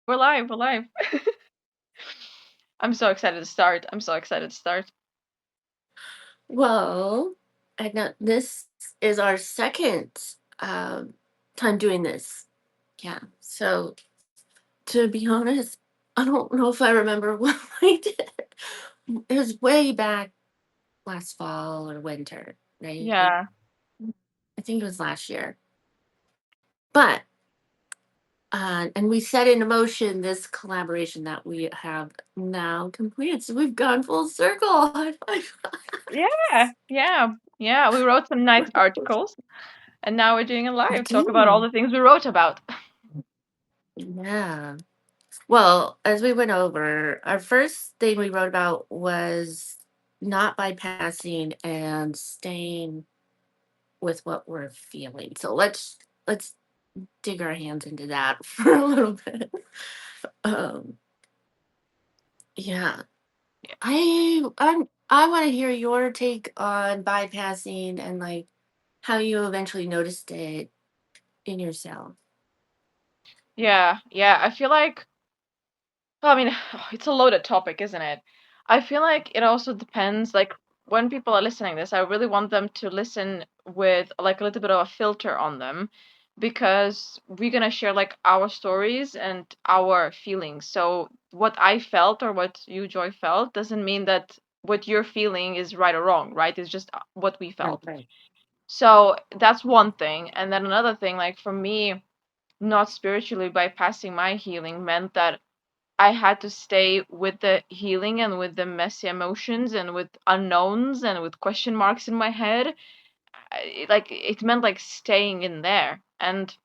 We're live. We're live. I'm so excited to start. I'm so excited to start. Well, I know this is our second um, time doing this. Yeah. So to be honest, I don't know if I remember what I did. It was way back last fall or winter, right? Yeah. I think it was last year. But and we set in motion this collaboration that we have now completed. So we've gone full circle. High five. Yeah. Yeah. Yeah. We wrote some nice articles and now we're doing a We live talk about all did. the things we wrote about. Yeah. Well, as we went over, our first thing we wrote about was not bypassing and staying with what we're feeling. So let's dig our hands into that for a little bit. Um, yeah, I want to hear your take on bypassing and like how you eventually noticed it in yourself. Yeah. Yeah. I feel like, well, I mean, it's a loaded topic, isn't it? I feel like it also depends, like, when people are listening this, I really want them to listen with like a little bit of a filter on them because we're gonna share like our stories and our feelings. So what I felt or what you, Joy, felt doesn't mean that what you're feeling is right or wrong, right? It's just what we Right, felt. right. So that's one thing. And then another thing, like for me, not spiritually bypassing my healing meant that I had to stay with the healing and with the messy emotions and with unknowns and with question marks in my head. Like it meant like staying in there. And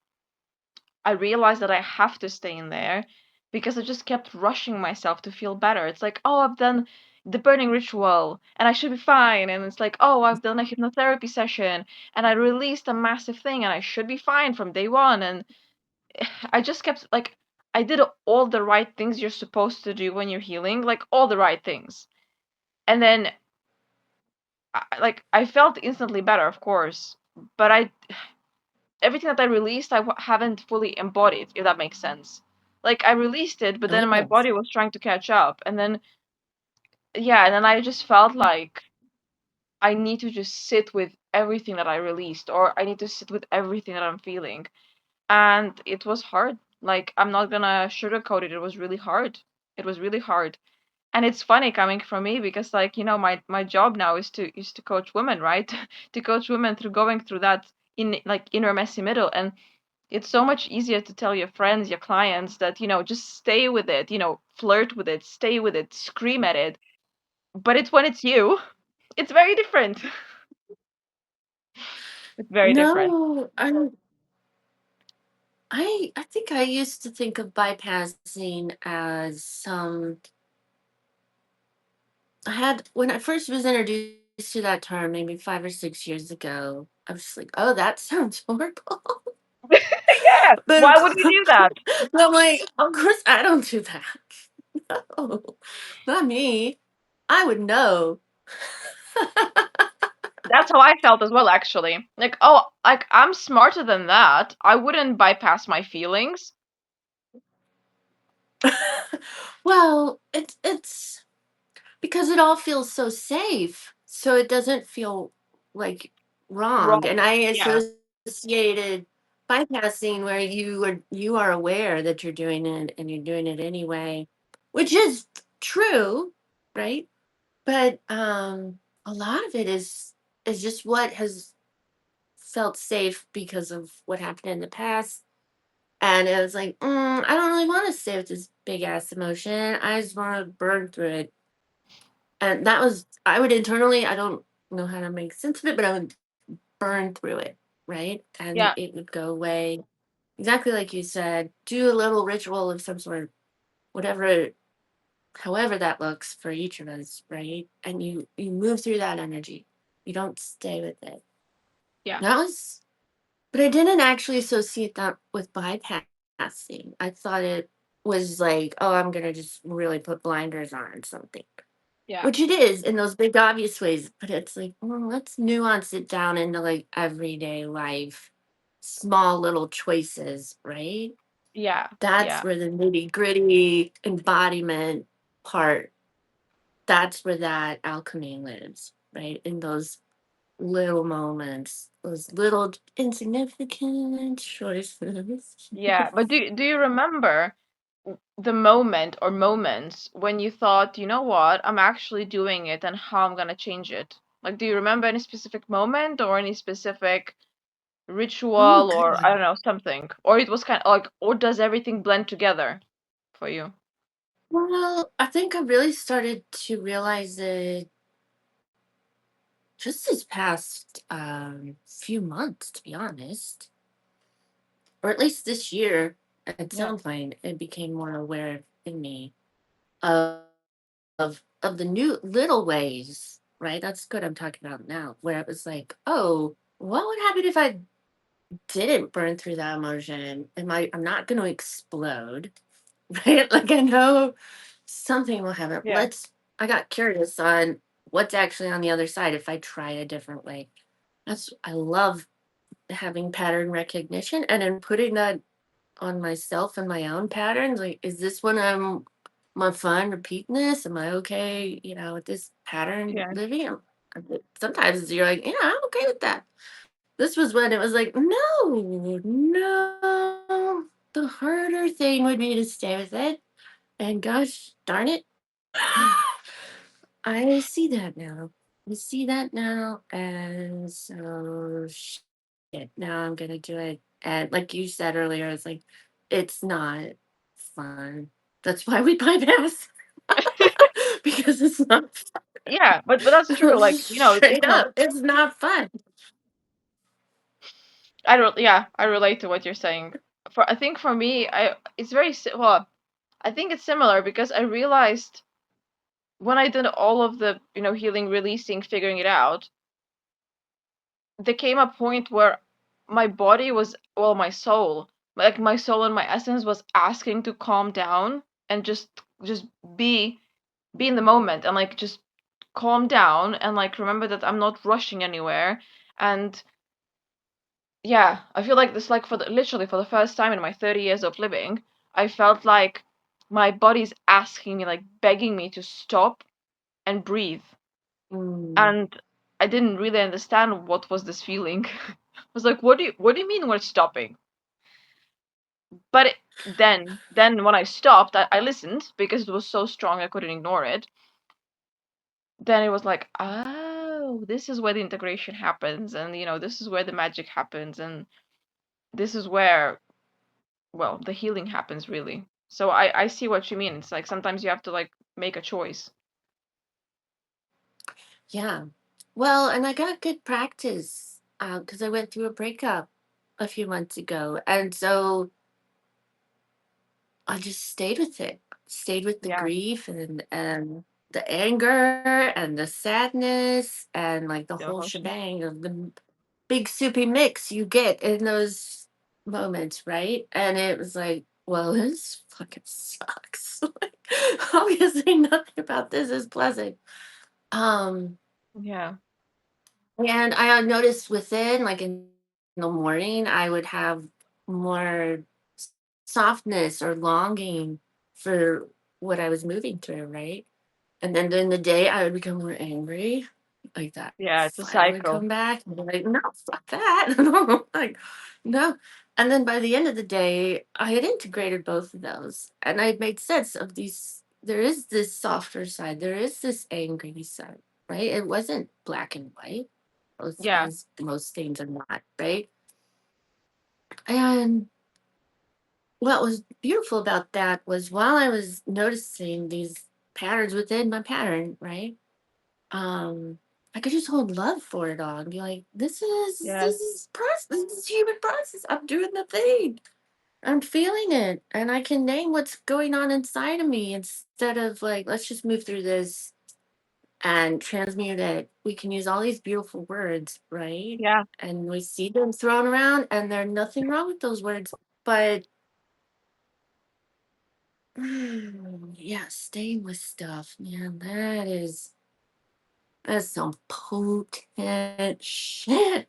I realized that I have to stay in there because I just kept rushing myself to feel better. It's like, oh, I've done the burning ritual and I should be fine. And it's like, oh, I've done a hypnotherapy session and I released a massive thing and I should be fine from day one. And I just kept like I did all the right things you're supposed to do when you're healing, like all the right things. And then like I felt instantly better, of course, but I everything that I released haven't fully embodied, if that makes sense. Like I released it, but Oh, then my yes. body was trying to catch up. And then yeah, and then I just felt like I need to just sit with everything that I released or I need to sit with everything that I'm feeling. And it was hard. Like I'm not gonna sugarcoat it. It was really hard. It was really hard. And it's funny coming from me because like, my job now is to coach women, right? To coach women through going through that in like inner messy middle. And it's so much easier to tell your friends, your clients that, just stay with it, flirt with it, stay with it, scream at it. But it's when it's you, it's very different. It's very different. No, I think I used to think of bypassing as some I had when I first was introduced to that term maybe 5 or 6 years ago. I was just like, "Oh, that sounds horrible." Yeah. but of Why would you course, do that? but I'm like, of course, I don't do that. No, not me. I would know. That's how I felt as well, actually. Like, oh, like I'm smarter than that. I wouldn't bypass my feelings. well, it's because it all feels so safe, so it doesn't feel like wrong. Wrong. And I Yeah. associated bypassing where you are aware that you're doing it and you're doing it anyway, which is true, right? But a lot of it is just what has felt safe because of what happened in the past. And it was like, I don't really want to stay with this big ass emotion. I just want to burn through it. And that was, I would internally, I don't know how to make sense of it, but I would burn through it, right? And Yeah. it would go away. Exactly like you said, do a little ritual of some sort, whatever, however that looks for each of us, right? And you move through that energy. You don't stay with it. Yeah. That was, but I didn't actually associate that with bypassing. I thought it was like, oh, I'm gonna just really put blinders on something. Yeah. Which it is in those big obvious ways, but it's like, let's nuance it down into like everyday life, small little choices, right? Yeah, That's yeah, where the nitty-gritty embodiment part, that's where that alchemy lives, right? In those little moments, those little insignificant choices. yeah. But do you remember the moment or moments when you thought, you know what, I'm actually doing it and how I'm gonna change it? Like, do you remember any specific moment or any specific Oh, ritual good or I one. don't know, something? Or it was kind of like, or does everything blend together for you? Well, I think I really started to realize it just this past few months, to be honest, or at least this year. At Yeah, some point, it became more aware in me of of the new little ways. Right, that's good. I'm talking about now, where it was like, oh, what would happen if I didn't burn through that emotion? I'm not going to explode, right? Like I know something will happen. yeah, I got curious on what's actually on the other side if I try a different way. I love having pattern recognition and then putting that on myself and my own patterns. Like, is this when I'm fine repeating this? Am I okay, with this pattern yeah, living? Sometimes you're like, yeah, I'm okay with that. This was when it was like, no, no. The harder thing would be to stay with it. And gosh darn it, I see that now. I see that now. And so, shit, now I'm going to do it. And like you said earlier, it's like, it's not fun. That's why we bypass. Because it's not yeah. But that's true. Like, you know, it's straight not. up. It's not fun. Yeah, I relate to what you're saying. I think for me, it's well, I think it's similar because I realized when I did all of the, healing, releasing, figuring it out, there came a point where my body was, well, my soul, like my soul and my essence was asking to calm down and just be be in the moment and like just calm down and like remember that I'm not rushing anywhere. And yeah, I feel like this, like literally for the first time in my 30 years of living, I felt like my body's asking me, like begging me to stop and breathe. Mm, And I didn't really understand what was this feeling. I was like, what do you mean we're stopping? But then when I stopped, I listened because it was so strong I couldn't ignore it. Then it was like, oh, this is where the integration happens, and this is where the magic happens, and this is where, well, the healing happens really. So I see what you mean. It's like sometimes you have to like make a choice. yeah. Well, and I got good practice because I went through a breakup a few months ago. And so I just stayed with it, stayed with the Yeah, grief and the anger and the sadness and like the the whole emotion. shebang of the big soupy mix you get in those moments, right? And it was like, well, this fucking sucks. Like, obviously, nothing about this is pleasant. Um, Yeah, and I noticed within, like in the morning, I would have more softness or longing for what I was moving through, right? And then during the day, I would become more angry. Like that yeah, it's a fire would cycle. come back and be like, no, fuck that. No, like, no. And then by the end of the day, I had integrated both of those. And I had made sense of these. There is this softer side, there is this angry side, right? It wasn't black and white, Yeah, as most things are not, right? And what was beautiful about that was while I was noticing these patterns within my pattern, right? Um, I could just hold love for it all and be like, yes, this is process, this is human process. I'm doing the thing. I'm feeling it. And I can name what's going on inside of me instead of like, let's just move through this and transmute it. We can use all these beautiful words, right? yeah. And we see them thrown around, and there's nothing wrong with those words. But yeah, staying with stuff, man, that's some potent shit.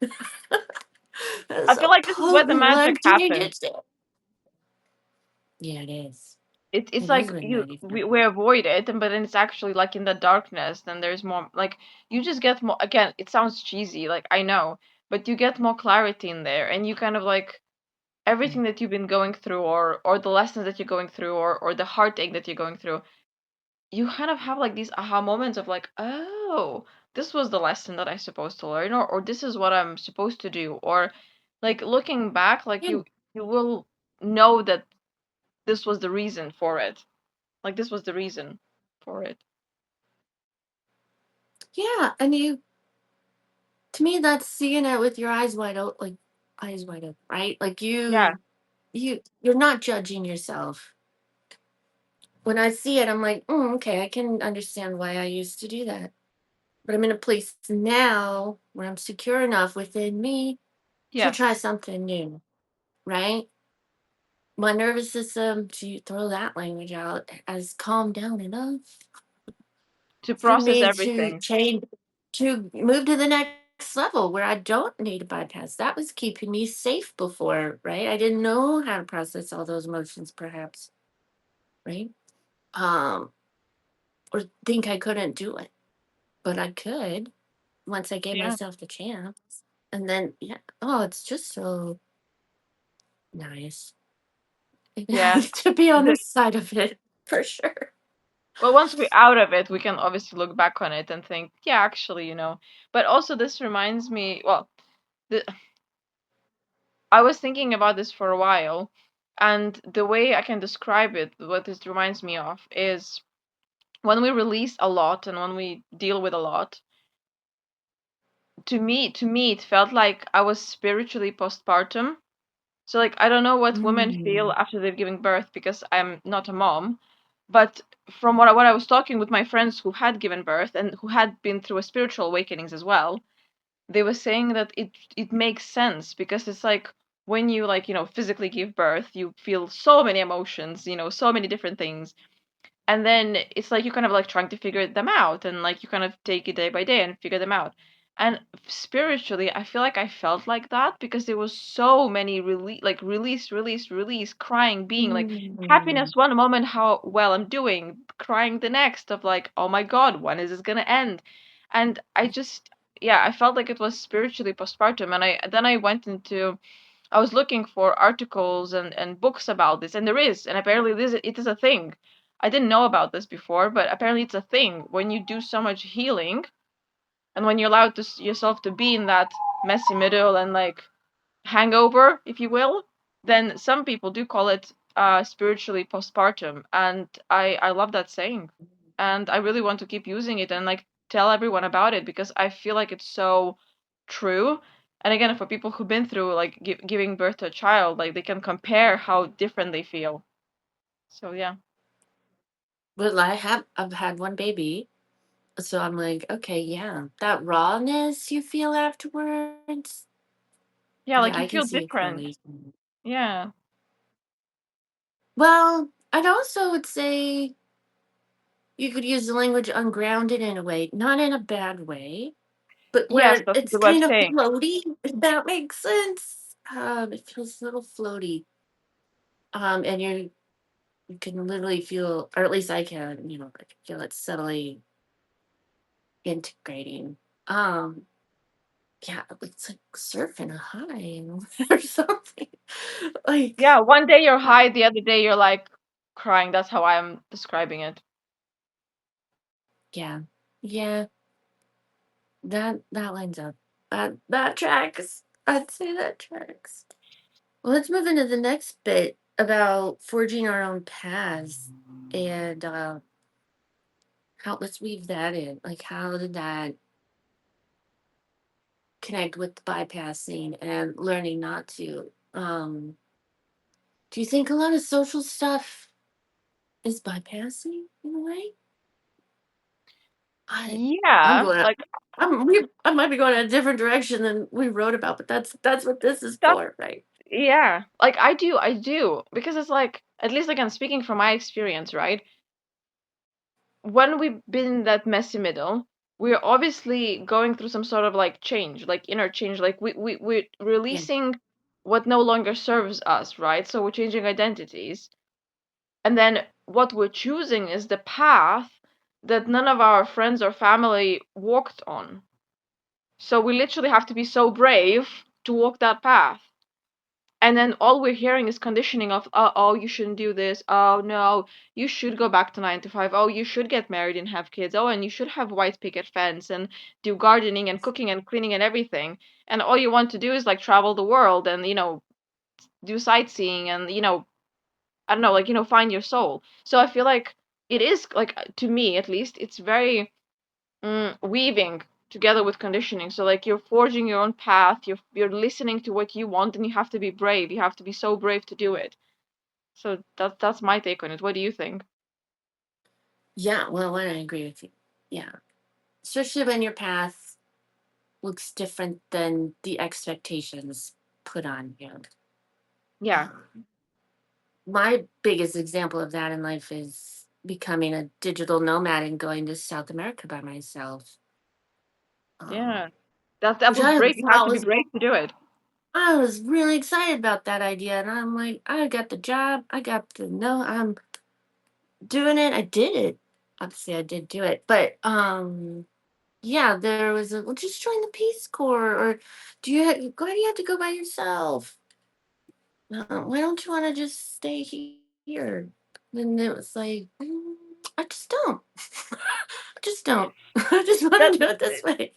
That's I feel a like this is where the potent magic life changing happens. shit. Yeah, it is. It's It is like when you night is we avoid it, but then it's actually like in the darkness, then there's more like you just get more, again, it sounds cheesy, like I know, but you get more clarity in there, and you kind of like everything that you've been going through, or the lessons that you're going through, or the heartache that you're going through, you kind of have like these aha moments of like, oh, this was the lesson that I'm supposed to learn, or this is what I'm supposed to do, or like looking back, like Yeah. you will know that this was the reason for it. Like this was the reason for it. Yeah, and you, to me, that's seeing it with your eyes wide open, like eyes wide open, right? Like Yeah, you're not judging yourself. When I see it, I'm like, okay, I can understand why I used to do that. But I'm in a place now where I'm secure enough within me to try yes, something new, right? My nervous system, to throw that language out, has calmed down enough to for process me to everything. change, to move to the next level where I don't need a bypass. That was keeping me safe before, right? I didn't know how to process all those emotions, perhaps, right? Um, or think I couldn't do it, but I could once I gave Yeah, myself the chance. And then, yeah, oh, it's just so nice yeah. to be on The, this side of it, for sure. well, once we're out of it, we can obviously look back on it and think, yeah, actually, But also, this reminds me. Well, the, I was thinking about this for a while, and the way I can describe it, what this reminds me of, is when we release a lot and when we deal with a lot. To me, it felt like I was spiritually postpartum. So like I don't know what women feel Mm. after they've given birth because I'm not a mom, but from what I was talking with my friends who had given birth and who had been through a spiritual awakenings as well, they were saying that it makes sense because it's like when you like, physically give birth, you feel so many emotions, so many different things, and then it's like you kind of like trying to figure them out, and like you kind of take it day by day and figure them out. And spiritually, I feel like I felt like that because there was so many release, crying, being like Mm. happiness one moment, how well I'm doing, crying the next of like, oh my god, when is this gonna end? And I just, yeah, I felt like it was spiritually postpartum, and I went into, I was looking for articles and books about this, and there is, and apparently it is a thing. I didn't know about this before, but apparently it's a thing. When you do so much healing, and when you're allowed to yourself to be in that messy middle and like hangover, if you will, then some people do call it spiritually postpartum, and I love that saying, and I really want to keep using it and like tell everyone about it because I feel like it's so true. And again, for people who've been through like giving birth to a child, like they can compare how different they feel. So yeah, Well, I've had one baby, so I'm like, okay, yeah, that rawness you feel afterwards. yeah, like Yeah, you I can feel see a different. correlation. Yeah, Well, I'd also would say you could use the language ungrounded in a way, not in a bad way, but yes, where that's a it's good way of kind of saying. floaty, if that makes sense. It feels a little floaty. And you can literally feel, or at least I can, I can feel it subtly integrating. Um, yeah, it's like surfing a high or something. Like, Yeah, one day you're high, the other day you're like crying. That's how I'm describing it. yeah, yeah, that lines up. That tracks. I'd say that tracks. Well, let's move into the next bit about forging our own paths and how, let's weave that in. Like, how did that connect with the bypassing and learning not to? Do you think a lot of social stuff is bypassing in a way? I I'm Yeah, going. like I might be going in a different direction than we wrote about, but that's what this is that's, for, right? yeah. Like I do because it's like, at least again speaking from my experience, right? When we've been in that messy middle, we're obviously going through some sort of like change, like inner change, like we're Yeah. releasing what no longer serves us, right? So we're changing identities. And then what we're choosing is the path that none of our friends or family walked on. So we literally have to be so brave to walk that path. And then all we're hearing is conditioning of, oh, you shouldn't do this. Oh, no, you should go back to 9 to 5. Oh, you should get married and have kids. Oh, and you should have white picket fence and do gardening and cooking and cleaning and everything. And all you want to do is like travel the world and, do sightseeing and, I don't know, like, find your soul. So I feel like it is like, to me at least, it's very weaving together with conditioning. So like you're forging your own path, you're listening to what you want, and you have to be brave. You have to be so brave to do it. So that's my take on it. What do you think? Yeah, well, I agree with you. Yeah. Especially when your path looks different than the expectations put on you. Yeah, Um, my biggest example of that in life is becoming a digital nomad and going to South America by myself. Um, yeah. That which was I brave. You have thought to be was brave to do it. I was really excited about that idea, and I'm like, I got the job, I got the no, I'm doing it. I did it. Obviously, I did do it, but yeah, there was a well, just join the Peace Corps, or why do you have to go by yourself? Why don't you want to just stay here? And it was like, I just don't. I just don't. I just want That to do it this way.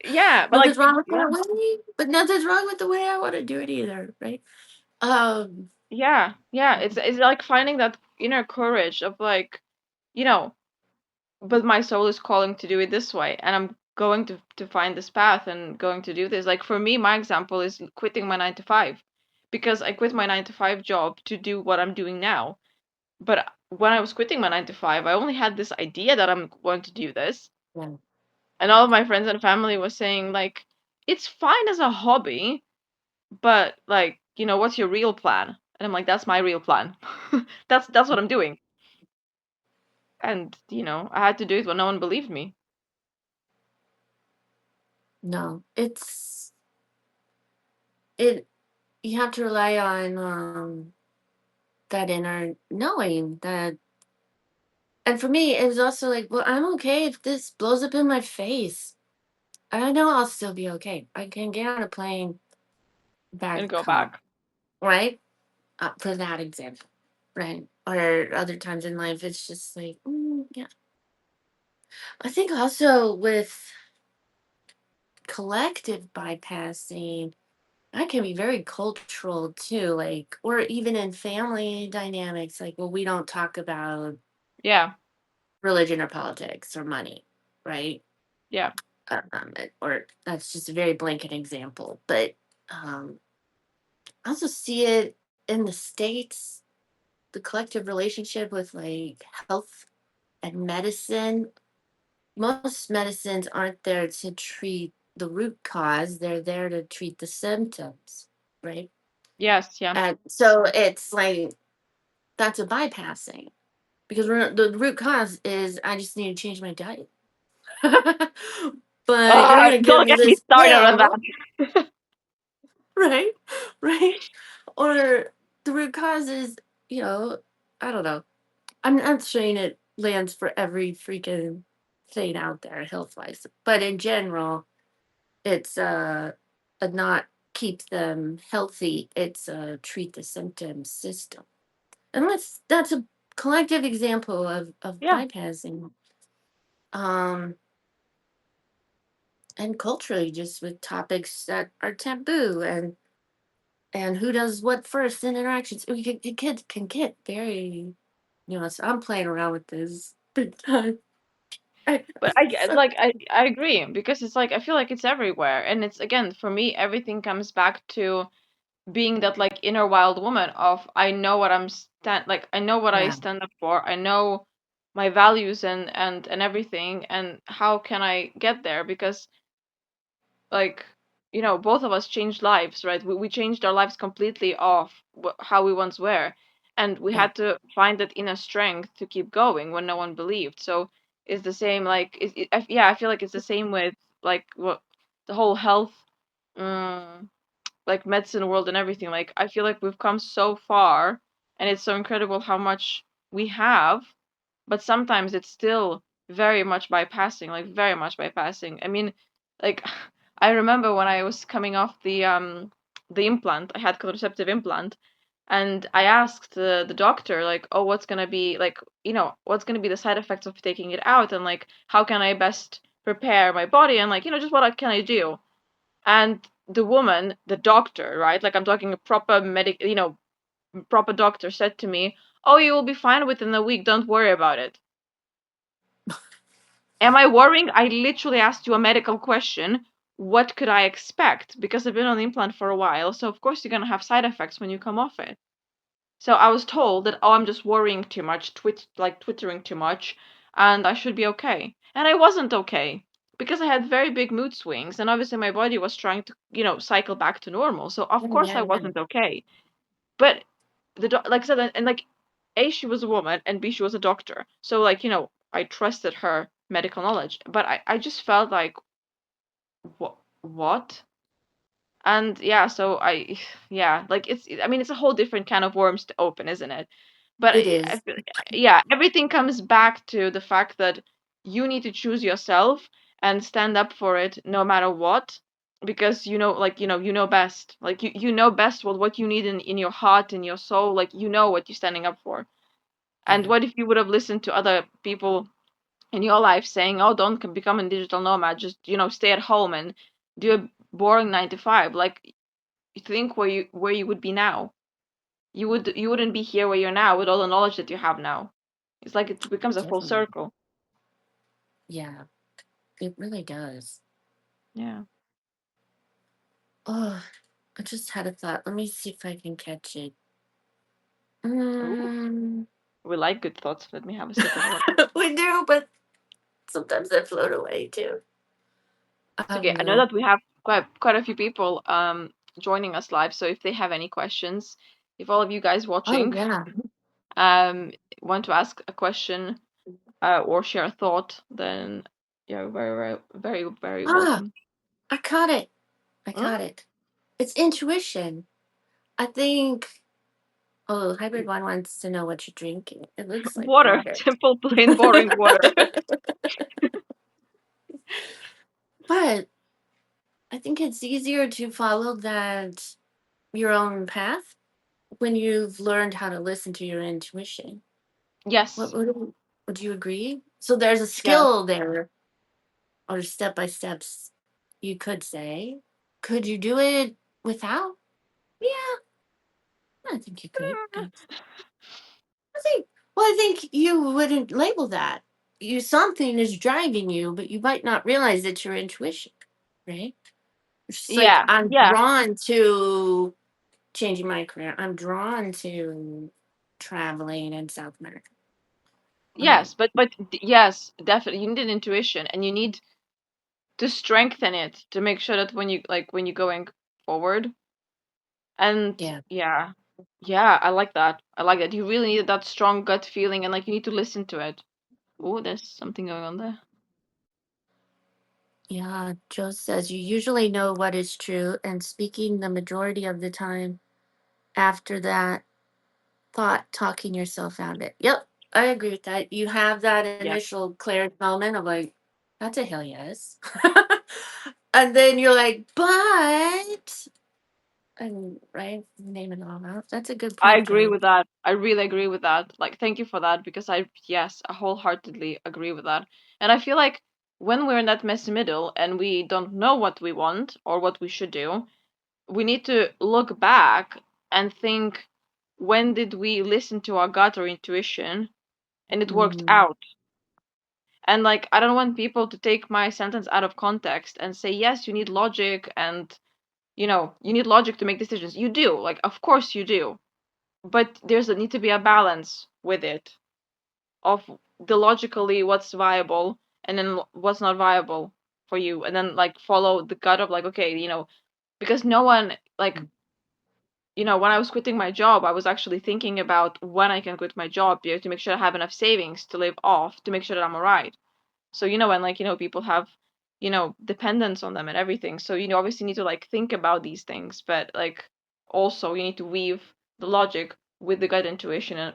yeah, but like Nothing's wrong with yeah, that way, but nothing's wrong with the way I want to do it either, right? Um, yeah. It's like finding that inner courage of like, you know, but my soul is calling to do it this way, and I'm going to find this path and going to do this. Like for me, my example is quitting my 9 to 5, because I quit my 9 to 5 job to do what I'm doing now. But when I was quitting my 9 to 5, I only had this idea that I'm going to do this, yeah, and all of my friends and family was saying like, it's fine as a hobby, but like, what's your real plan? And I'm like, that's my real plan. That's what I'm doing. And I had to do it when no one believed me. no, it. You have to rely on that inner knowing that. And for me, it was also like, well, I'm okay if this blows up in my face. I know I'll still be okay. I can get on a plane And back go home, back. right? For that example, right? Or other times in life, it's just like, yeah. I think also with collective bypassing, that can be very cultural too, like, or even in family dynamics, like, well, we don't talk about Yeah, religion or politics or money, right? yeah. Or that's just a very blanket example, but um, I also see it in the States, the collective relationship with like health and medicine. Most medicines aren't there to treat the root cause, they're there to treat the symptoms, right? Yes, yeah. And so it's like that's a bypassing because the root cause is I just need to change my diet. But you're Oh, going to give don't me get me this started on pill, that. right? Right? Or the root cause is, you know, I don't know. I'm not saying it lands for every freaking thing out there health wise, but in general, it's a not keep them healthy. It's a treat the symptoms system, and that's a collective example of Yeah, bypassing. Um, and culturally, just with topics that are taboo and who does what first in interactions. Kids can get very, so I'm playing around with this big time. but I agree, because it's like I feel like it's everywhere, and it's again for me everything comes back to being that like inner wild woman of I know what I know what I Yeah, stand up for. I know my values and everything, and how can I get there? Because like both of us changed lives, right? We changed our lives completely off how we once were, and we yeah, had to find that inner strength to keep going when no one believed. So it's the same, like yeah, I feel like it's the same with like what the whole health, um, like medicine world and everything. Like I feel like we've come so far, and it's so incredible how much we have, but sometimes it's still very much bypassing, like very much bypassing. I mean, like I remember when I was coming off the implant, I had contraceptive implant, and I asked the doctor like, oh, what's gonna be like, what's gonna be the side effects of taking it out, and like how can I best prepare my body, and like, just can I do? And the woman, the doctor, right? Like I'm talking a proper proper doctor said to me, "Oh, you will be fine within a week. Don't worry about it." Am I worrying? I literally asked you a medical question. What could I expect? Because I've been on the implant for a while, so of course you're gonna have side effects when you come off it. So I was told that, oh, I'm just worrying too much, twittering too much, and I should be okay. And I wasn't okay because I had very big mood swings, and obviously my body was trying to, cycle back to normal. So of Oh, course yeah, I yeah. wasn't okay. But like I said, and like A, she was a woman, and B, she was a doctor. So like, I trusted her medical knowledge. But I just felt like, what? And yeah, so yeah, like I mean, it's a whole different can of worms to open, isn't it? But It is. yeah, everything comes back to the fact that you need to choose yourself and stand up for it no matter what, because you know best. Like you know best what you need in your heart, in your soul. Like you know what you're standing up for. And Yeah, what if you would have listened to other people in your life saying, "Oh, don't become a digital nomad. Just stay at home and do a boring 9 to 5." Like you think where you would be now. You wouldn't be here where you're now with all the knowledge that you have now. It's like it becomes a full definitely. circle. Yeah, it really does. Yeah. Oh, I just had a thought. Let me see if I can catch it. Ooh, Mm. we like good thoughts. Let me have a sip of water. We do, but sometimes they float away too. It's Oh okay. I know no. that we have quite a few people joining us live. So if they have any questions, if all of you guys Oh watching yeah. um want to ask a question or share a thought, then you're very very very very Ah, welcome. I caught it. I Mm? caught it. It's intuition. I think. Oh, hybrid one wants to know what you're drinking. It looks like Water, water. simple, plain, boring water. But I think it's easier to follow that your own path when you've learned how to listen to your intuition. Yes, Would you agree? So there's a yes. skill there, or step by steps, you could say. Could you do it without? Yeah, I think you could. I think. Well, I think you wouldn't label that. You something is driving you, but you might not realize it's your intuition, right? It's just like Yeah, I'm yeah, drawn to changing my career. I'm drawn to traveling in South America. Um, yes, but yes, definitely. You need an intuition, and you need to strengthen it to make sure that when you're going forward, and yeah, yeah, yeah, I like that. I like that. You really need that strong gut feeling, and like you need to listen to it. Oh, there's something going on there. yeah. Joe says you usually know what is true, and speaking the majority of the time after that thought, talking yourself out of it. Yep, I agree with that. You have that Yeah, initial clear moment of like, that's a hell yes. And then you're like, but, and right, name it all out. That's a good I point, agree Joe. with that. I really agree with that. Like, thank you for that because yes, I wholeheartedly agree with that. And I feel like when we're in that messy middle and we don't know what we want or what we should do, we need to look back and think, when did we listen to our gut or intuition and it worked Mm, out? And like, I don't want people to take my sentence out of context and say, yes, you need logic and, you need logic to make decisions. You do. Like, of course you do. But there's a need to be a balance with it of the logically what's viable and then what's not viable for you, and then like follow the gut of like, okay, because no one like, when I was quitting my job, I was actually thinking about when I can quit my job, to make sure I have enough savings to live off to make sure that I'm all right. So when like, people have dependence on them and everything, so obviously need to like think about these things, but like also you need to weave the logic with the gut intuition and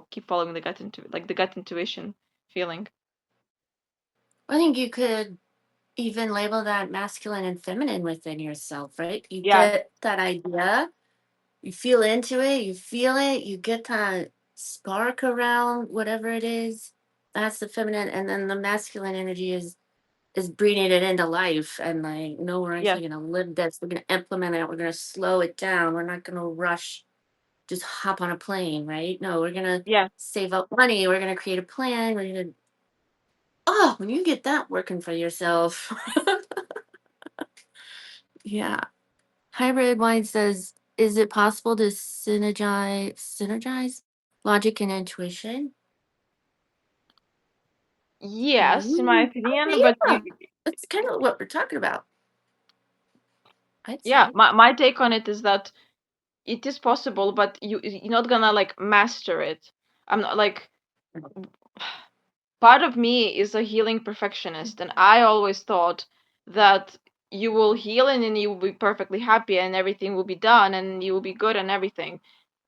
keep following the like the gut intuition feeling. I think you could even label that masculine and feminine within yourself, right? You Yeah, get that idea, you feel into it, you feel it, you get that spark around whatever it is. That's the feminine, and then the masculine energy is breathing it into life and like, no, we're yeah, actually gonna live this, we're gonna implement it, we're gonna slow it down, we're not gonna rush, just hop on a plane, right? No, we're gonna yeah. save up money, we're gonna create a plan, we're gonna, oh, when you get that working for yourself. Yeah. Hybrid Wine says, is it possible to synergize logic and intuition? Yes, in my Ooh, okay, opinion, but yeah. That's kind of what we're talking about, I'd yeah, say. my take on it is that it is possible, but you're not gonna like master it. I'm not like part of me is a healing perfectionist, and I always thought that you will heal and then you will be perfectly happy and everything will be done and you will be good and everything.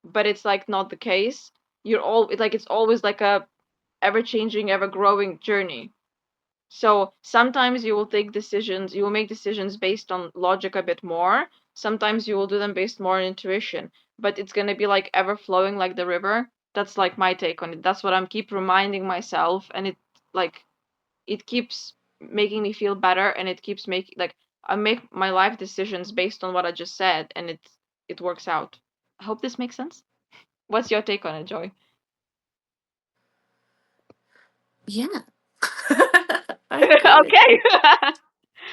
But it's like not the case. It's always like a ever changing, ever growing journey. So sometimes you will make decisions based on logic a bit more. Sometimes you will do them based more on intuition, but it's going to be like ever flowing like the river. That's like my take on it. That's what I'm keep reminding myself, and like it keeps making me feel better, and it keeps making like I make my life decisions based on what I just said, and it works out. I hope this makes sense. What's your take on it, Joy? Yeah. I agree. Okay.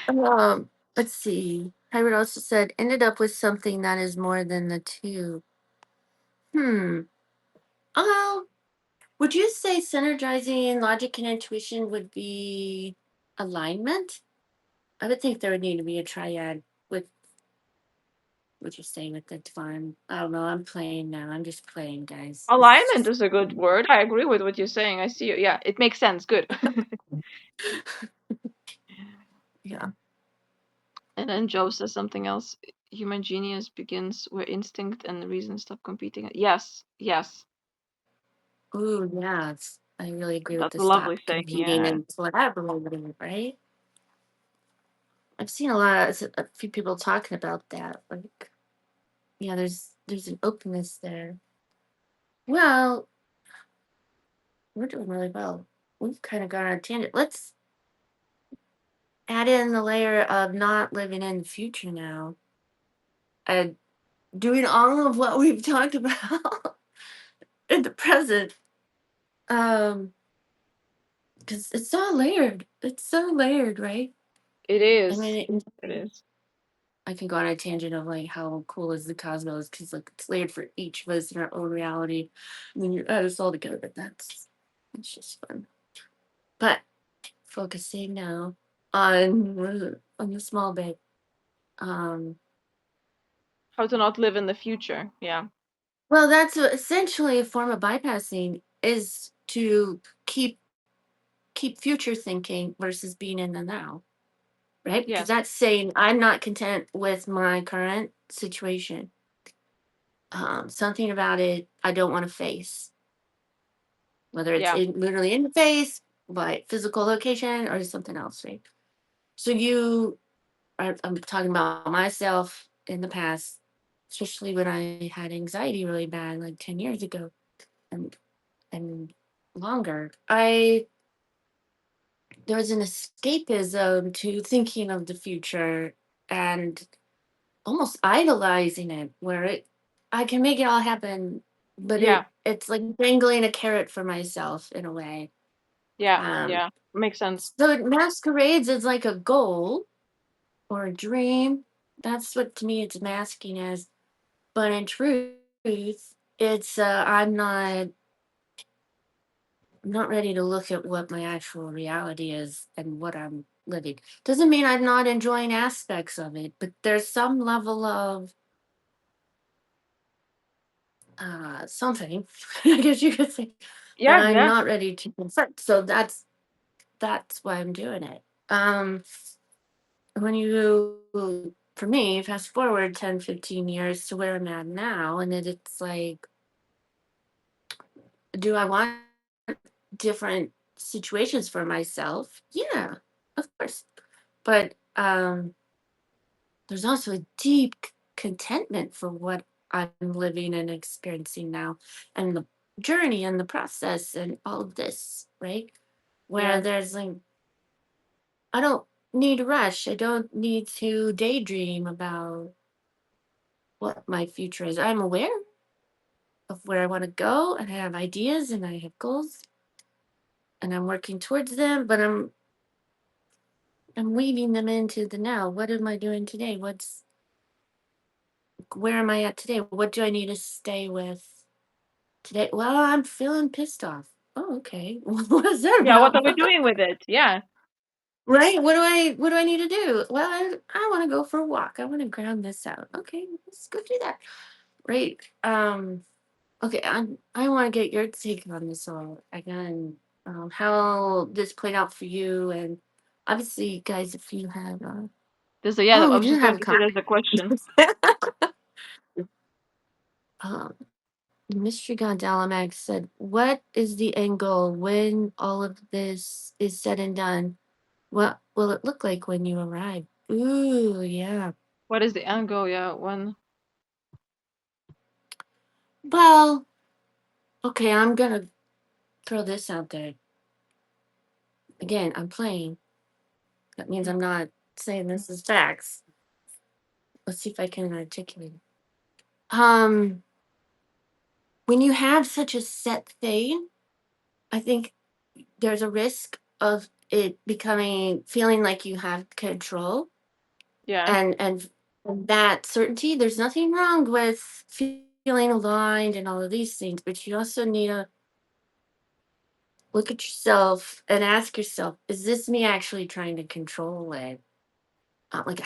Um, let's see. Hybrid also said, ended up with something that is more than the two. Hmm. Um, would you say synergizing logic and intuition would be alignment? I would think there would need to be a triad with what you're saying with the divine. I don't know. I'm playing now. I'm just playing, guys. This is Alignment just is a good word. I agree with what you're saying. I see you. Yeah, it makes sense. Good. yeah. And then Joe says something else. Human genius begins where instinct and reason stop competing. Yes, yes. Ooh, yeah. I really agree with That's the a lovely stop saying. competing Yeah. and collaborating, right? I've seen a few people talking about that. Like, yeah, there's an openness there. Well, we're doing really well. We've kind of gone on a tangent. Let's add in the layer of not living in the future now and doing all of what we've talked about in the present. Um, because it's all layered. It's so layered, right? It I is. mean, It is. I can go on a tangent of like how cool is the cosmos because like it's layered for each of us in our own reality. And then you add us all together, but that's it's just fun. But focusing now on what is it, on the small bit. Um, How to not live in the future. Yeah. well, essentially a form of bypassing is to keep future thinking versus being in the now, right? Because Yes. that's saying I'm not content with my current situation. Something about it I don't want to face, whether it's Yeah. literally in the face, by physical location, or something else, right? So I'm talking about myself in the past, especially when I had anxiety really bad, like 10 years ago and and longer. There was an escapism to thinking of the future and almost idolizing it, where I can make it all happen, but Yeah. it's like dangling a carrot for myself in a way. Yeah. Um, Yeah. Makes sense. so it masquerades as like a goal or a dream. That's what to me it's masking as. But in truth, it's I'm not ready to look at what my actual reality is and what I'm living. Doesn't mean I'm not enjoying aspects of it, but there's some level of something, I guess you could say, that Yeah. I'm Yeah. not ready to confront. So that's why I'm doing it. When you for me, fast forward 10, 15 years to where I'm at now, and then it's like Do I want different situations for myself? Yeah, of course. But there's also a deep contentment for what I'm living and experiencing now, and the journey and the process and all of this, right? Where Yeah. there's like, I don't need to rush. I don't need to daydream about what my future is. I'm aware of where I want to go, and I have ideas and I have goals and I'm working towards them, but I'm weaving them into the now. What am I doing today? Where am I at today? What do I need to stay with today? Well, I'm feeling pissed off. Oh, okay. What is that Yeah, what about? are we doing with it? Yeah. Right? What do I need to do? Well, I want to go for a walk. I want to ground this out. Okay, let's go do that. Right. Okay, I want to get your take on this all again. How this played out for you, and obviously, guys, if you have, There's a yeah, oh, I we was do just have going a to say there's a question. um, Mystery Gondala said, "What is the end goal when all of this is said and done? What will it look like when you arrive?" Ooh, yeah. What is the end goal? Yeah, when Well, okay, I'm gonna throw this out there. Again, I'm playing. That means I'm not saying this is facts. Let's see if I can articulate it. Um, when you have such a set thing, I think there's a risk of it becoming feeling like you have control yeah. and that certainty. There's nothing wrong with feeling aligned and all of these things, but you also need to look at yourself and ask yourself, is this me actually trying to control it? Like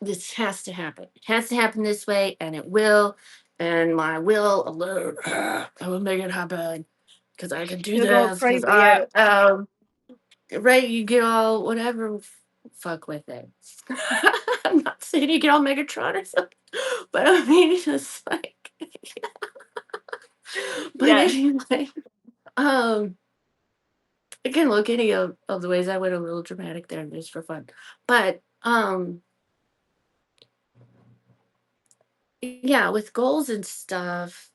this has to happen. It has to happen this way, and it will. And my will alone, I will make it happen because I can do You'll go this. Because crazy, yeah. I, right? You get all whatever, fuck with it. I'm not saying you get all Megatron or something, but I mean, just like, but Yeah. anyway, um, I can look any of the ways I went a little dramatic there just for fun, but yeah, with goals and stuff,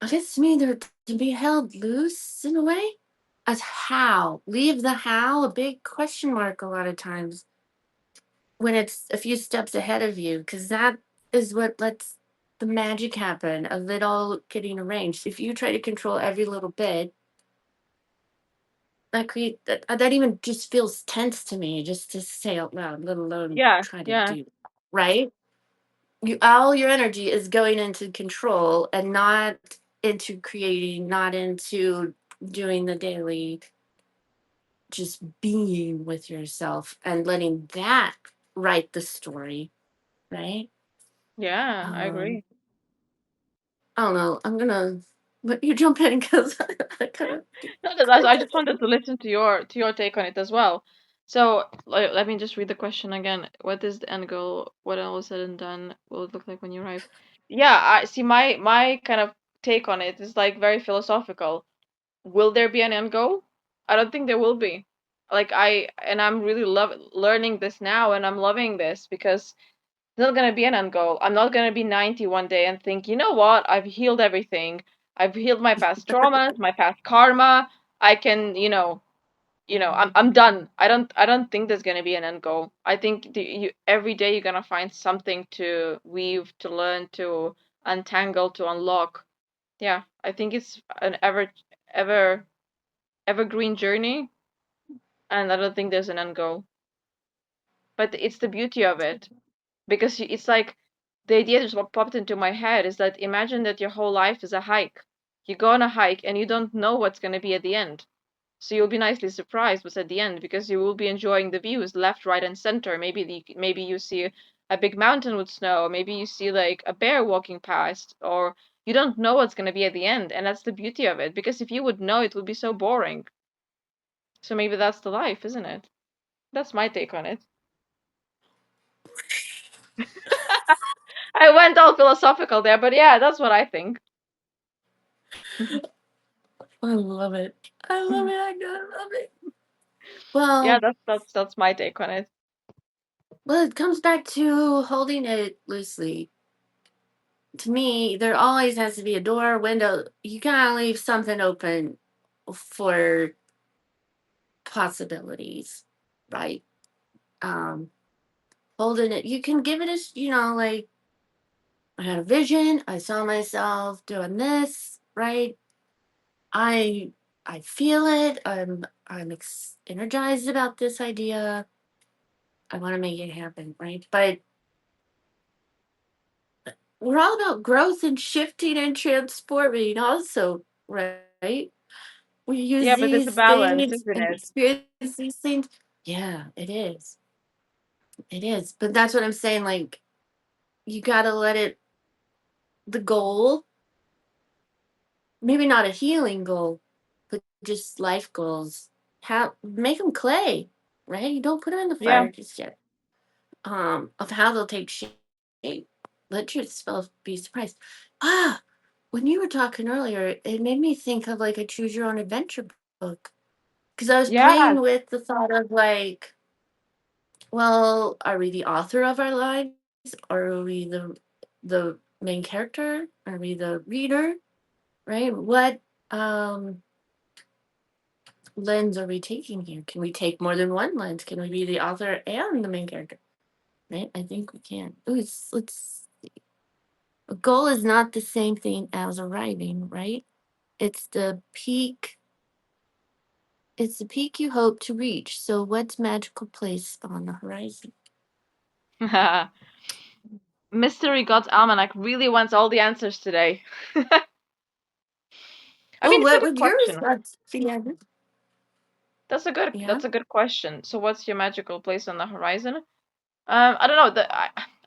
I guess to me they're to be held loose in a way. As how leave the how a big question mark a lot of times when it's a few steps ahead of you, because that is what lets the magic happen of it all getting arranged. If you try to control every little bit, that even just feels tense to me just to say out loud, let alone Yeah. try to Yeah. do. Right? You all your energy is going into control and not into creating, not into doing the daily, just being with yourself and letting that write the story, right? Yeah, I um agree. I don't know, I'm gonna let you jump in because I kind of No, I just wanted to listen to your take on it as well. So let me just read the question again. What is the end goal? What all is said and done will it look like when you arrive? Yeah, I see my kind of take on it is like very philosophical. Will there be an end goal? I don't think there will be. Like I'm really love learning this now and I'm loving this because there's not gonna be an end goal. I'm not gonna be 90 one day and think, you know what? I've healed everything. I've healed my past traumas, my past karma. I can, I'm done. I don't think there's gonna be an end goal. I think every day you're gonna find something to weave, to learn, to untangle, to unlock. Yeah, I think it's an ever evergreen journey, and I don't think there's an end goal. But it's the beauty of it because it's like the idea just popped into my head is that imagine that your whole life is a hike. You go on a hike and you don't know what's going to be at the end. So you'll be nicely surprised what's at the end because you will be enjoying the views left, right, and center. Maybe you see a big mountain with snow. Maybe you see like a bear walking past, or you don't know what's going to be at the end, and that's the beauty of it. Because if you would know, it would be so boring. So maybe that's the life, isn't it? That's my take on it. I went all philosophical there, but yeah, that's what I think. I love it. I love it. I love it. Yeah, Well, that's my take on it. well, it comes back to holding it loosely. To me, there always has to be a door, window. You gotta leave something open for possibilities, right? Um, Holding it, you can give it like I had a vision. I saw myself doing this, right? I I feel it. I'm energized about this idea. I want to make it happen, right? But we're all about growth and shifting and transforming also, right? We use Yeah, but it's a these balance, things isn't and it? experience these things. Yeah, it is. It is. But that's what I'm saying. Like, you got to let it, the goal, maybe not a healing goal, but just life goals. Make them clay, right? You don't put them in the Yeah. fire just yet. Of how they'll take shape. Let yourself be surprised. Ah, when you were talking earlier, it made me think of like a choose your own adventure book. Because I was Yes. playing with the thought of like, well, are we the author of our lives? Or are we the main character? Are we the reader? Right? What lens are we taking here? Can we take more than one lens? Can we be the author and the main character? Right? I think we can. Ooh, let's a goal is not the same thing as arriving, right? It's the peak. It's the peak you hope to reach. So, what's magical place on the horizon? Mystery God's Almanac really wants all the answers today. I Well, mean, it's a what good would your question. response be? Evan? Yeah. That's a good question. So what's your magical place on the horizon? I don't know.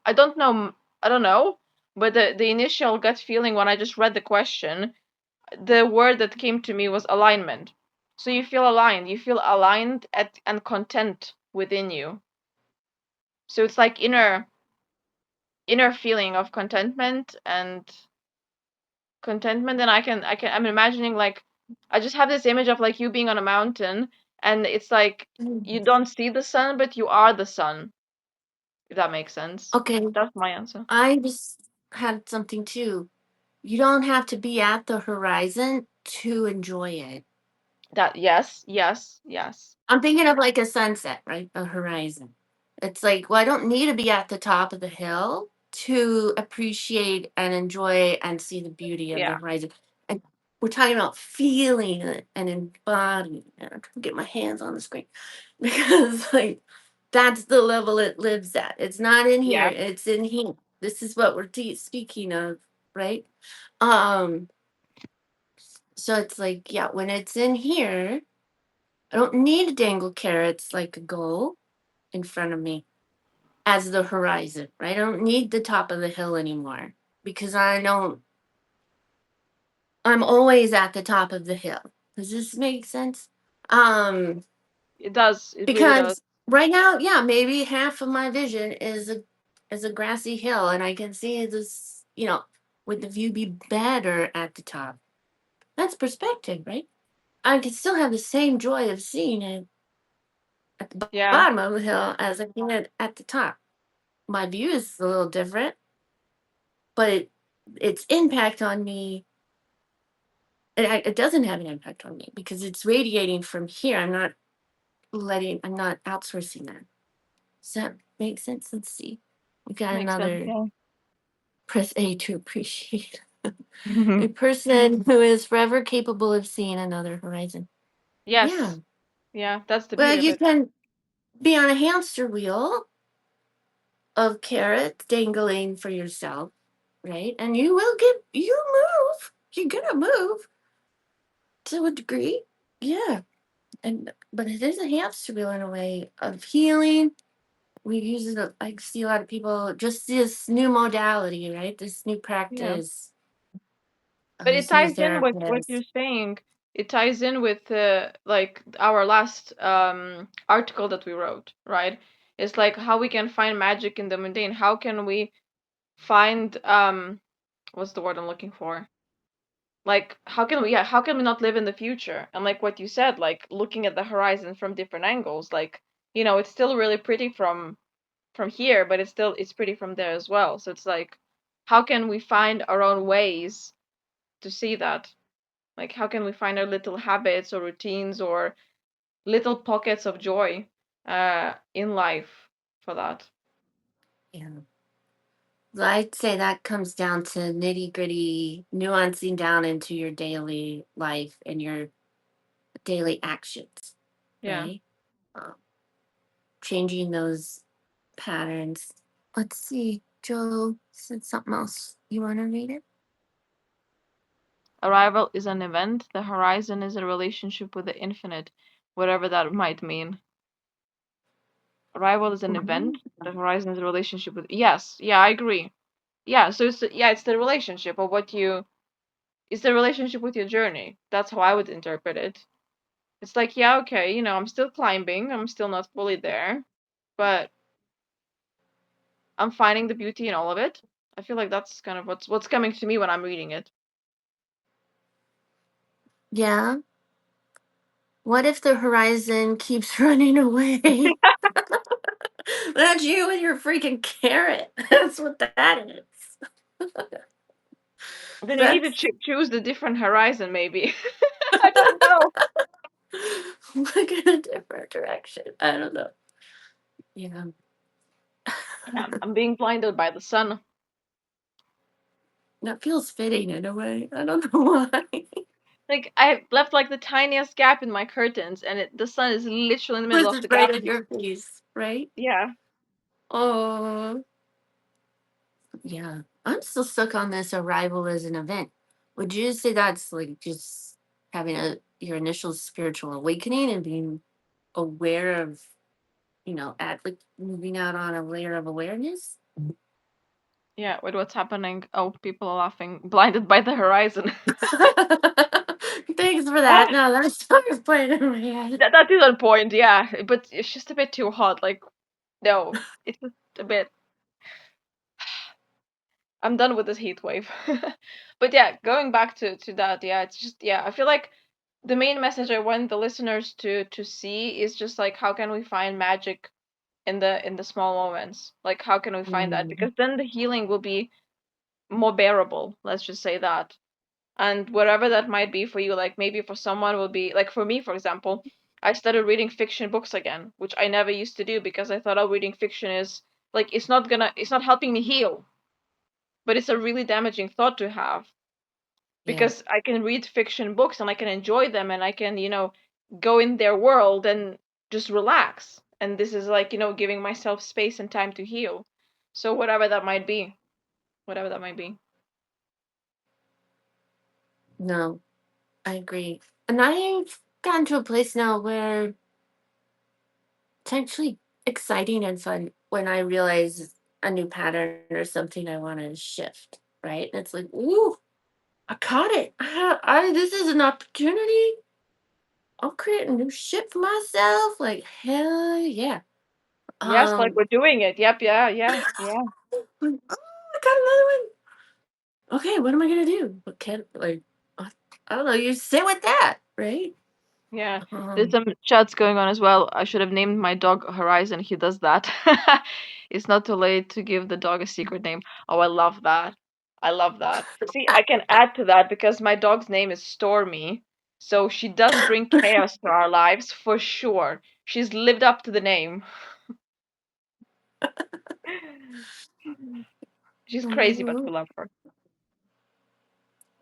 I don't know. I don't know. But the initial gut feeling when I just read the question, the word that came to me was alignment. So you feel aligned. You feel aligned and content within you. So it's like inner feeling of contentment, and I'm imagining like I just have this image of like you being on a mountain, and it's like you Mm. don't see the sun, but you are the sun, if that makes sense. Okay. That's my answer. I just had something too. You don't have to be at the horizon to enjoy it. That yes, yes, yes. I'm thinking of like a sunset, right? A horizon. It's like, well, I don't need to be at the top of the hill to appreciate and enjoy and see the beauty of the Yeah, horizon. And we're talking about feeling it and embodying it. I'm trying to get my hands on the screen because, like, that's the level it lives at. It's not in here, yeah. it's in here. This is what we're speaking of, right? Um, so it's like, yeah, when it's in here, I don't need to dangle carrots like a goal in front of me as the horizon, right? I don't need the top of the hill anymore because I'm always at the top of the hill. Does this make sense? Um, It does. It really does. because right now, yeah, maybe half of my vision is a grassy hill and I can see this, would the view be better at the top? That's perspective, right? I can still have the same joy of seeing it at the Yeah, bottom of the hill as I can at the top. My view is a little different, but its impact on me, it doesn't have an impact on me because it's radiating from here. I'm not outsourcing that. Does that make sense? Let's see. We got makes sense. another Yeah. press A to appreciate. A person who is forever capable of seeing another horizon. Yeah. Yes. Yeah, that's the Well, beauty of you it. can be on a hamster wheel of carrots dangling for yourself, right? And you move. You're gonna move to a degree. Yeah. And but it is a hamster wheel in a way of healing. We use it. I see a lot of people just this new modality, right? This new Yeah. practice of But it this new ties in with what therapist. you're saying. It ties in with like our last article that we wrote, right? It's like how we can find magic in the mundane. How can we find what's the word I'm looking for? Like how can we not live in the future? And like what you said, like looking at the horizon from different angles, like, it's still really pretty from here, but it's pretty from there as well. So it's like, how can we find our own ways to see that? Like, how can we find our little habits or routines or little pockets of joy in life for that? Yeah. So I'd say that comes down to nitty gritty, nuancing down into your daily life and your daily actions, Yeah. right? Um, Changing those patterns. Let's see. Joe said something else. You want to read it? Arrival is an event. The horizon is a relationship with the infinite, whatever that might mean. Arrival is an event. Mhm. The horizon is a relationship with. Yes, yeah, I agree. Yeah, so it's the relationship of what you. It's the relationship with your journey. That's how I would interpret it. It's like, yeah, okay, I'm still climbing. I'm still not fully there, but I'm finding the beauty in all of it. I feel like that's kind of what's coming to me when I'm reading it. Yeah. What if the horizon keeps running away? That's you and your freaking carrot. That's what that is. Then you need to That's choose the different horizon, maybe. I don't know. look in a different direction. I don't know. Yeah. Yeah, I'm being blinded by the sun. That feels fitting in a way. I don't know why. Like I left like the tiniest gap in my curtains, and the sun is literally in the middle This of is the right gap. in your face, right? Yeah, Oh, yeah. I'm still stuck on this arrival as an event. Would you say that's like just having your initial spiritual awakening and being aware of, at like moving out on a layer of awareness? yeah. With what's happening? Oh, people are laughing. Blinded by the horizon. Thanks for Ah, that. No, that's what was playing in my head. that is on point. Yeah, but it's just a bit too hot. Like no, it's just a bit. I'm done with this heat wave. But yeah, going back to that, yeah, it's just yeah, I feel like the main message I want the listeners to see is just like how can we find magic in the small moments? Like how can we find that? Mm, Because then the healing will be more bearable, let's just say that. And whatever that might be for you, like maybe for someone will be like for me, for example, I started reading fiction books again, which I never used to do because I thought, oh, reading fiction is like it's not helping me heal, but it's a really damaging thought to have yeah. because I can read fiction books and I can enjoy them and I can, go in their world and just relax. And this is like, giving myself space and time to heal. So whatever that might be, whatever that might be. No, I agree. And I've gotten to a place now where it's actually exciting and fun when I realize a new pattern or something I want to shift, right? And it's like, ooh, I caught it. This is an opportunity. I'll create a new shit for myself. Like, hell yeah. Yes, like Um, we're doing it. Yep, yeah, yeah, yeah. like, oh, I got another one. Okay, what am I gonna do? What can like I don't know, you sit with that, right? Yeah, there's Um, some chats going on as well. I should have named my dog Horizon. He does that. It's not too late to give the dog a secret name. Oh, I love that. I love that. See, I can add to that because my dog's name is Stormy. So she does bring chaos to our lives for sure. She's lived up to the name. She's crazy, but we oh, love her.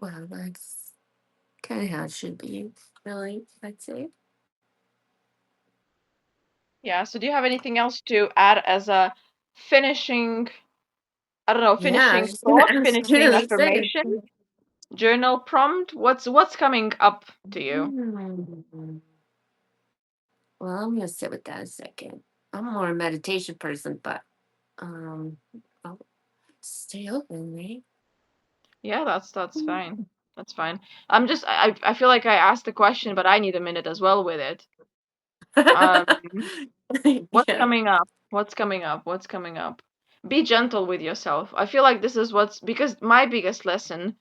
well, that's kind of how it should be, really, I'd say. Yeah, so do you have anything else to add as a finishing, I don't know, Yeah, I finishing was just gonna thought, ask you finishing the same. affirmation? Journal prompt? What's coming up to you? Hmm. Well, I'm gonna sit with that a second. I'm more a meditation person, but um, I'll stay open, right? Yeah, that's fine. That's fine. I feel like I asked the question, but I need a minute as well with it. Um, what's Yeah. coming up? What's coming up? What's coming up? Be gentle with yourself. I feel like this is what's because my biggest lesson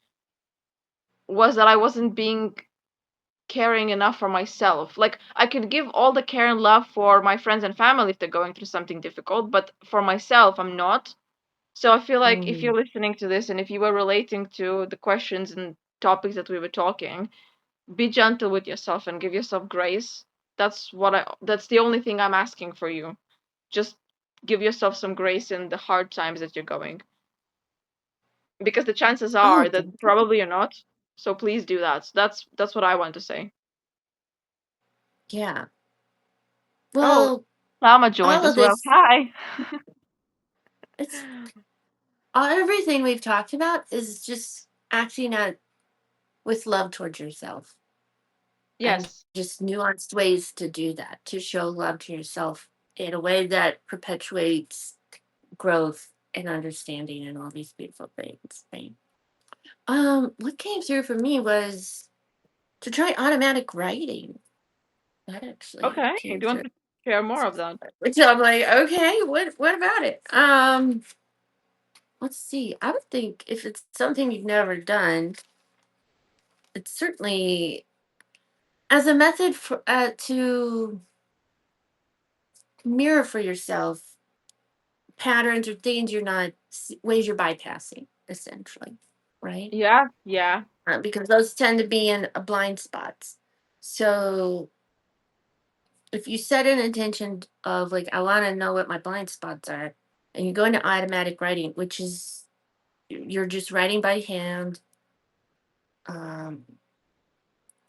was that I wasn't being caring enough for myself. Like I could give all the care and love for my friends and family if they're going through something difficult, but for myself, I'm not. So I feel like if you're Mm. listening to this and if you were relating to the questions and topics that we were talking, be gentle with yourself and give yourself grace. That's the only thing I'm asking for you. Just give yourself some grace in the hard times that you're going. Because the chances Oh, are that probably you're not. So please do that. So that's what I want to say. yeah. Oh, Well, Lama joined all of as well. this, Hi. it's everything we've talked about is just acting out with love towards yourself and Yes, just nuanced ways to do that, to show love to yourself in a way that perpetuates growth and understanding and all these beautiful things. Right? What came through for me was to try automatic writing. That actually okay. Do came you want through. to share more of that? Which I'm like, okay, what about it? Let's see. I would think if it's something you've never done, it's certainly as a method for to mirror for yourself patterns or things you're not ways you're bypassing, essentially, right? Yeah, yeah. Because those tend to be in blind spots. So if you set an intention of like, I want to know what my blind spots are, and you go into automatic writing, which is you're just writing by hand, um,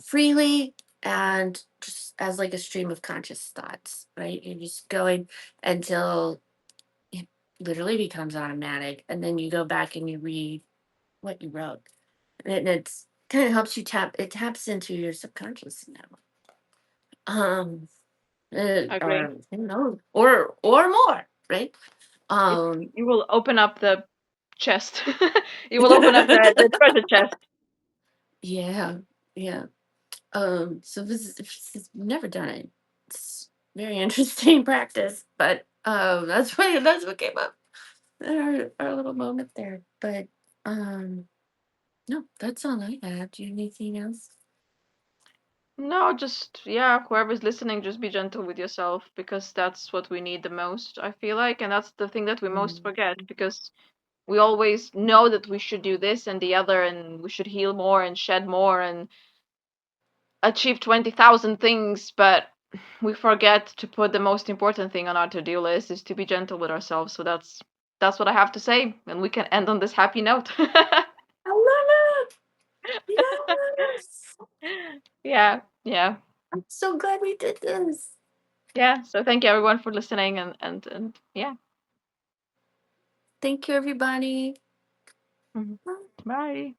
freely and just as like a stream of conscious thoughts, right? You're just going until it literally becomes automatic, and then you go back and you read what you wrote, and it's kind of helps you taps into your subconscious now. Um, Agree. or or more, right? It Um, you will open up the chest. You will open up the treasure chest. yeah, yeah. So this is never done it. It's very interesting practice, but that's what came up in our little moment there. But um, no, that's all I have. Do you have anything else? No, just yeah, whoever's listening, just be gentle with yourself because that's what we need the most, I feel like, and that's the thing that we most Mm. forget because we always know that we should do this and the other and we should heal more and shed more and achieve 20,000 things, but we forget to put the most important thing on our to-do list is to be gentle with ourselves. So that's what I have to say, and we can end on this happy note. I love it. Yes. Yeah, yeah, I'm so glad we did this. yeah. So thank you everyone for listening and yeah. Thank you, everybody. Mhm. Bye.